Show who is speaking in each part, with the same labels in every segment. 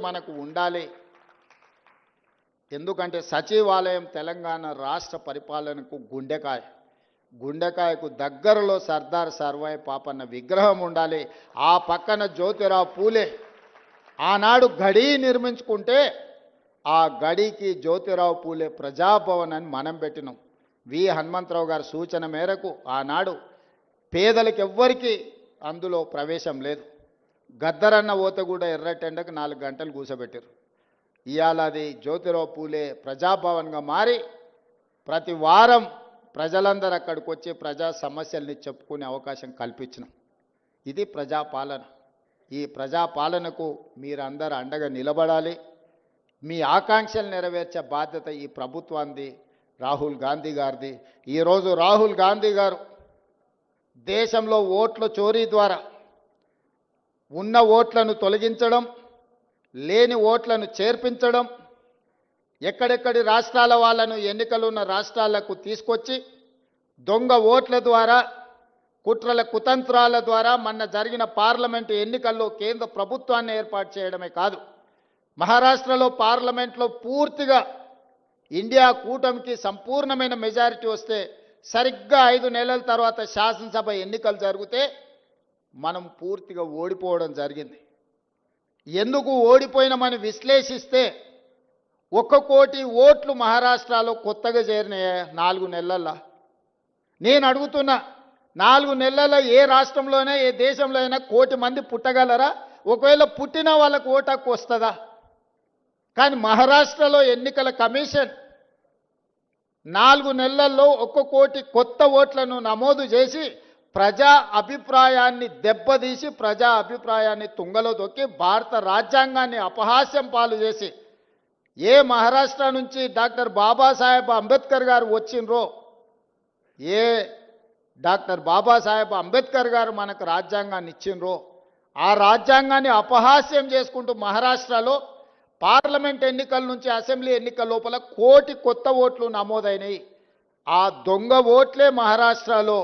Speaker 1: మనకు ఉండాలి. ఎందుకంటే సచివాలయం తెలంగాణ రాష్ట్ర పరిపాలనకు గుండెకాయకు దగ్గరలో సర్దార్ సర్వాయి పాపన్న విగ్రహం ఉండాలి. ఆ పక్కన జ్యోతిరావు పూలే ఆనాడు గడి నిర్మించుకుంటే ఆ గడికి జ్యోతిరావు పూలే ప్రజాభవన్ అని మనం పెట్టినాం. వి హనుమంతరావు గారి సూచన మేరకు ఆనాడు పేదలకు ఎవ్వరికీ అందులో ప్రవేశం లేదు. గద్దరన్న ఓత కూడా ఎర్రటెండకు 4 గంటలు కూసబెట్టారు. ఇవాళ అది జ్యోతిరావు పూలే ప్రజాభవన్గా మారి ప్రతి వారం ప్రజలందరూ అక్కడికి వచ్చి ప్రజా సమస్యల్ని చెప్పుకునే అవకాశం కల్పించినాం. ఇది ప్రజాపాలన. ఈ ప్రజాపాలనకు మీరందరూ అండగా నిలబడాలి. మీ ఆకాంక్షలు నెరవేర్చే బాధ్యత ఈ ప్రభుత్వాన్ని, రాహుల్ గాంధీ గారిది. ఈరోజు రాహుల్ గాంధీ గారు దేశంలో ఓట్ల చోరీ ద్వారా ఉన్న ఓట్లను తొలగించడం, లేని ఓట్లను చేర్పించడం, ఎక్కడెక్కడి రాష్ట్రాల వాళ్ళను ఎన్నికలు ఉన్న రాష్ట్రాలకు తీసుకొచ్చి దొంగ ఓట్ల ద్వారా, కుట్రల కుతంత్రాల ద్వారా మొన్న జరిగిన పార్లమెంటు ఎన్నికల్లో కేంద్ర ప్రభుత్వాన్ని ఏర్పాటు చేయడమే కాదు, మహారాష్ట్రలో పార్లమెంట్లో పూర్తిగా ఇండియా కూటమికి సంపూర్ణమైన మెజారిటీ వస్తే సరిగ్గా 5 నెలల తర్వాత శాసనసభ ఎన్నికలు జరిగితే మనం పూర్తిగా ఓడిపోవడం జరిగింది. ఎందుకు ఓడిపోయినామని విశ్లేషిస్తే 1 కోటి ఓట్లు మహారాష్ట్రలో కొత్తగా చేరినాయి 4 నెలల్లో. నేను అడుగుతున్నా, 4 నెలల్లో ఏ రాష్ట్రంలోనే ఏ దేశంలో అయినా 1 కోటి మంది పుట్టగలరా? ఒకవేళ పుట్టిన వాళ్ళకు ఓటు హక్కు వస్తుందా? కానీ మహారాష్ట్రలో ఎన్నికల కమిషన్ 4 నెలల్లో 1 కోటి కొత్త ఓట్లను నమోదు చేసి ప్రజా అభిప్రాయాన్ని దెబ్బతీసి, ప్రజా అభిప్రాయాన్ని తుంగలో తొక్కి భారత రాజ్యాంగాన్ని అపహాస్యం పాలు చేసి, ఏ మహారాష్ట్ర నుంచి డాక్టర్ బాబాసాహెబ్ అంబేద్కర్ గారు వచ్చిండ్రో, ఏ డాక్టర్ బాబాసాహెబ్ అంబేద్కర్ గారు మనకు రాజ్యాంగాన్ని ఇచ్చిండ్రో, ఆ రాజ్యాంగాన్ని అపహాస్యం చేసుకుంటూ మహారాష్ట్రలో పార్లమెంట్ ఎన్నికల నుంచి అసెంబ్లీ ఎన్నికల లోపల 1 కోటి కొత్త ఓట్లు నమోదైనాయి. ఆ దొంగ ఓట్లే మహారాష్ట్రలో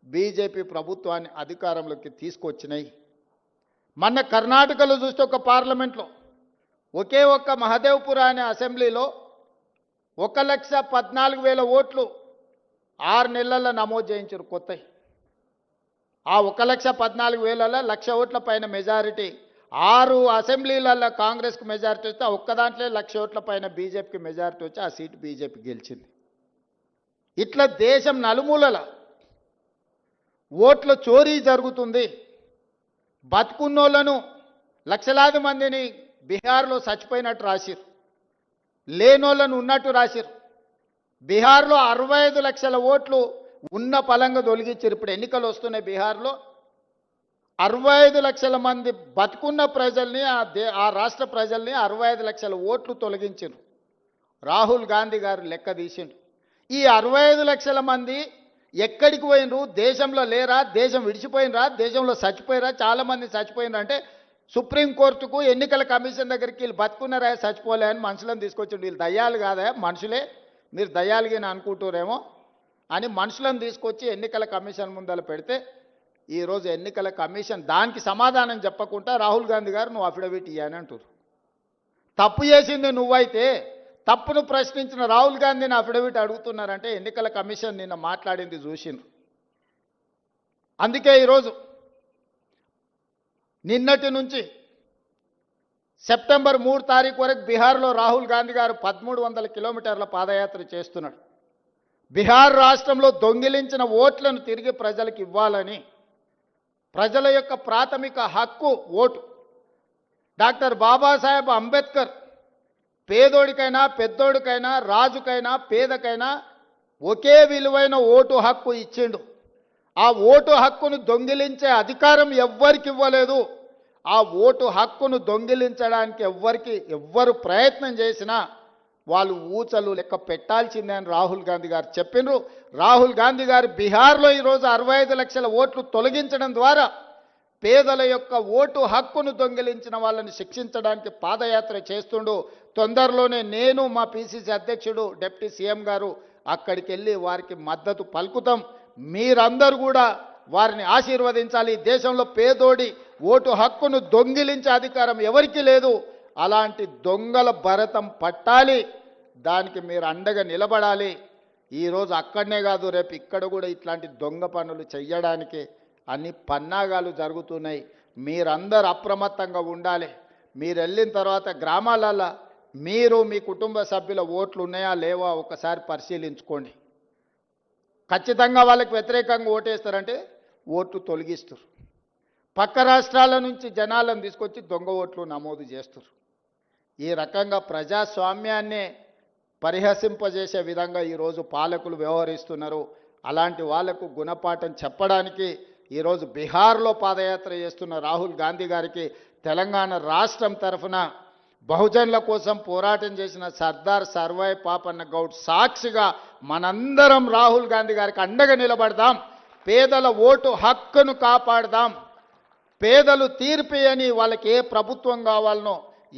Speaker 1: బీజేపీ ప్రభుత్వాన్ని అధికారంలోకి తీసుకొచ్చినాయి. మొన్న కర్ణాటకలో చూస్తే ఒక పార్లమెంట్లో ఒకే ఒక్క మహదేవ్పుర అనే అసెంబ్లీలో 1,14,000 ఓట్లు 6 నెలల్లో నమోదు చేయించారు కొత్తవి. ఆ 1,14,000లలో 1,00,000 ఓట్ల పైన మెజారిటీ, 6 అసెంబ్లీలలో కాంగ్రెస్కు మెజారిటీ వస్తే ఆ ఒక్క దాంట్లో 1,00,000 ఓట్ల పైన బీజేపీకి మెజారిటీ వచ్చి ఆ సీటు బీజేపీ గెలిచింది. ఇట్లా దేశం నలుమూలల ఓట్ల చోరీ జరుగుతుంది. బతుకున్నోళ్లను లక్షలాది మందిని బీహార్లో చచ్చిపోయినట్టు రాసిరు, లేనోళ్లను ఉన్నట్టు రాసిరు. బీహార్లో 65 లక్షల ఓట్లు ఉన్న పలంగా తొలగించారు. ఇప్పుడు ఎన్నికలు వస్తున్నాయి బీహార్లో. 65 లక్షల మంది బతుకున్న ప్రజల్ని, ఆ రాష్ట్ర ప్రజల్ని 65 లక్షల ఓట్లు తొలగించారు. రాహుల్ గాంధీ గారు లెక్క తీసిండు. ఈ 65 లక్షల మంది ఎక్కడికి పోయినరు? దేశంలో లేరా? దేశం విడిచిపోయినరా? దేశంలో చచ్చిపోయినరా? చాలామంది చచ్చిపోయినరు. అంటే సుప్రీంకోర్టుకు, ఎన్నికల కమిషన్ దగ్గరికి వీళ్ళు బతుకున్నారా చచ్చిపోలే అని మనుషులను తీసుకొచ్చిండు. వీళ్ళు దయ్యాలు కాదా? మనుషులే, మీరు దయ్యాలుగా అనుకుంటారేమో అని మనుషులను తీసుకొచ్చి ఎన్నికల కమిషన్ ముందర పెడితే ఈరోజు ఎన్నికల కమిషన్ దానికి సమాధానం చెప్పకుండా రాహుల్ గాంధీ గారు నువ్వు అఫిడవిట్ ఇయ్యని అంటారు. తప్పు చేసింది నువ్వైతే తప్పును ప్రశ్నించిన రాహుల్ గాంధీని అఫిడవిట్ అడుగుతున్నారంటే ఎన్నికల కమిషన్ నిన్న మాట్లాడింది చూసిండ్రు. అందుకే ఈరోజు నిన్నటి నుంచి సెప్టెంబర్ 3 తారీఖు వరకు బీహార్లో రాహుల్ గాంధీ గారు 1300 కిలోమీటర్ల పాదయాత్ర చేస్తున్నాడు. బీహార్ రాష్ట్రంలో దొంగిలించిన ఓట్లను తిరిగి ప్రజలకు ఇవ్వాలని, ప్రజల యొక్క ప్రాథమిక హక్కు ఓటు. డాక్టర్ బాబాసాహెబ్ అంబేద్కర్ పేదోడికైనా పెద్దోడికైనా రాజుకైనా పేదకైనా ఒకే విలువైన ఓటు హక్కు ఇచ్చిండు. ఆ ఓటు హక్కును దొంగిలించే అధికారం ఎవ్వరికి ఇవ్వలేదు. ఆ ఓటు హక్కును దొంగిలించడానికి ఎవ్వరు ప్రయత్నం చేసినా వాళ్ళు ఊచలు లెక్క పెట్టాల్సిందే అని రాహుల్ గాంధీ గారు చెప్పిండ్రు. రాహుల్ గాంధీ గారు బీహార్లో ఈరోజు 65 లక్షల ఓట్లు తొలగించడం ద్వారా పేదల యొక్క ఓటు హక్కును దొంగిలించిన వాళ్ళని శిక్షించడానికి పాదయాత్ర చేస్తుండు. తొందరలోనే నేను, మా పిసిసి అధ్యక్షుడు డిప్యూటీ సీఎం గారు అక్కడికి వెళ్ళి వారికి మద్దతు పలుకుతాం. మీరందరూ కూడా వారిని ఆశీర్వదించాలి. దేశంలో పేదోడి ఓటు హక్కును దొంగిలించే అధికారం ఎవరికీ లేదు. అలాంటి దొంగల భరతం పట్టాలి. దానికి మీరు అండగా నిలబడాలి. ఈరోజు అక్కడనే కాదు, రేపు ఇక్కడ కూడా ఇట్లాంటి దొంగ పనులు చెయ్యడానికి అన్ని పన్నాగాలు జరుగుతున్నాయి. మీరందరూ అప్రమత్తంగా ఉండాలి. మీరు వెళ్ళిన తర్వాత గ్రామాలలో మీరు మీ కుటుంబ సభ్యుల ఓట్లు ఉన్నాయా లేవా ఒకసారి పరిశీలించుకోండి. ఖచ్చితంగా వాళ్ళకి వ్యతిరేకంగా ఓటేస్తారంటే ఓట్లు తొలగిస్తారు. పక్క రాష్ట్రాల నుంచి జనాలను తీసుకొచ్చి దొంగ ఓట్లు నమోదు చేస్తారు. ఈ రకంగా ప్రజాస్వామ్యాన్నే పరిహసింపజేసే విధంగా ఈరోజు పాలకులు వ్యవహరిస్తున్నారు. అలాంటి వాళ్లకు గుణపాఠం చెప్పడానికి ఈరోజు బీహార్లో పాదయాత్ర చేస్తున్న రాహుల్ గాంధీ గారికి తెలంగాణ రాష్ట్రం తరఫున బహుజనుల కోసం పోరాటం చేసిన సర్దార్ సర్వాయి పాపన్న గౌడ్ సాక్షిగా మనందరం రాహుల్ గాంధీ గారికి అండగా నిలబడదాం. పేదల ఓటు హక్కును కాపాడదాం. పేదలు తీర్పియని వాళ్ళకి ఏ ప్రభుత్వం కావాలనో